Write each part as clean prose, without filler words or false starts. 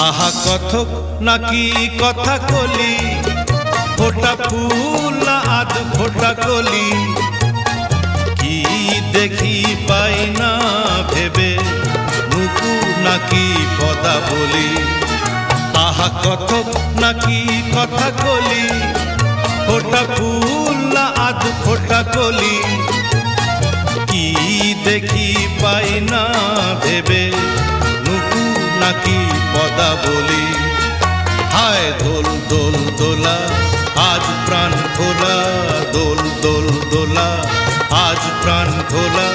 আহা কথক নাকি কথা কলি, ফোটা ফুল না আধ ফোটা কলি, কি দেখি পাই না ভেবে নুপুর নাকি পদা বলি। আহা কথক নাকি কথা কলি, ফোটা ফুল না আধ ফোটা কলি, কি দেখি পাই না ভেবে নুপুর নাকি পদা বলি। হায় দোল দোল দোলা আজ প্রাণ খোলা, দোল দোল দোলা আজ প্রাণ খোলা,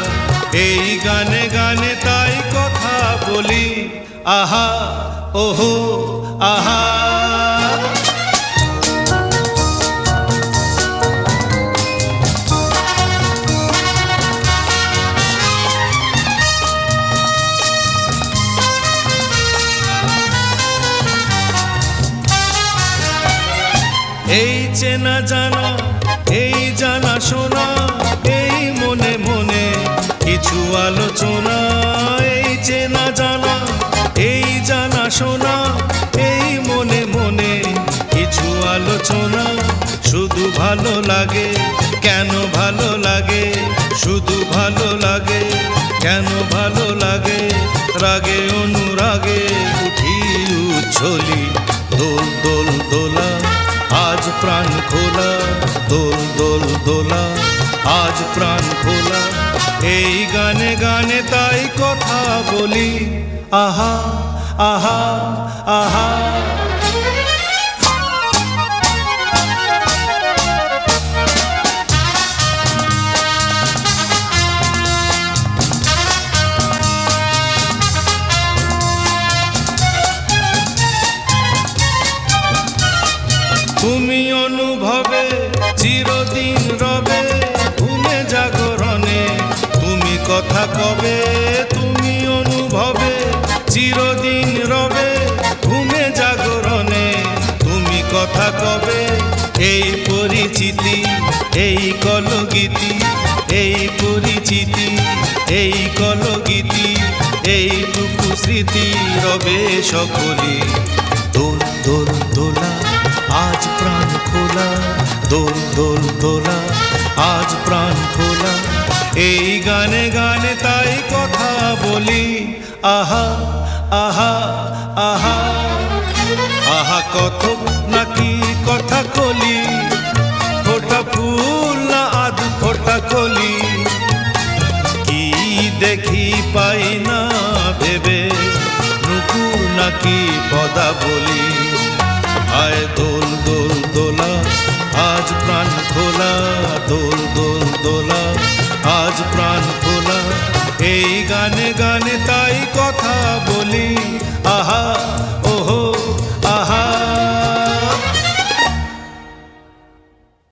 এই গানে গানে তাই কথা বলি। আহা ওহো আহা। এই চেনা জানা এই জানা শোনা, এই মনে মনে কিছু আলোচনা। এই চেনা জানা এই জানা শোনা, এই মনে মনে কিছু আলোচনা। শুধু ভালো লাগে কেন ভালো লাগে, শুধু ভালো লাগে কেন ভালো লাগে, রাগে অনুরাগে উঠি উচ্ছলি। দোল দোল দোলা আজ প্রাণ খোলা, দোল দোল দোলা আজ প্রাণ খোলা, এই গানে গানে তাই কথা বলি। আহা আহা আহা। তুমি অনুভবে চিরদিন রবে, ঘুমে জাগরণে তুমি কথা কবে। তুমি অনুভবে চিরদিন রবে, ঘুমে জাগরণে তুমি কথা কবে। এই পরিচিতি এই কলগীতি, এই পরিচিতি এই কলগীতি, এইটুকু স্মৃতি রবে সকলি। দোল দোল দোলা আজ প্রাণ খোলা, দোল দোল দোলা আজ প্রাণ খোলা, এই গানে গানে তাই কথা বলি। আহা আহা আহা। আহা কথক নাকি কথা কলি, ফোটা ফুল না আধ ফোটা কলি, কি দেখি পাই না ভেবে নুপুর নাকি পদা বলি। আয় দোল দোল দোলা আজ প্রাণ খোলা, দোল দোল দোলা আজ প্রাণ খোলা।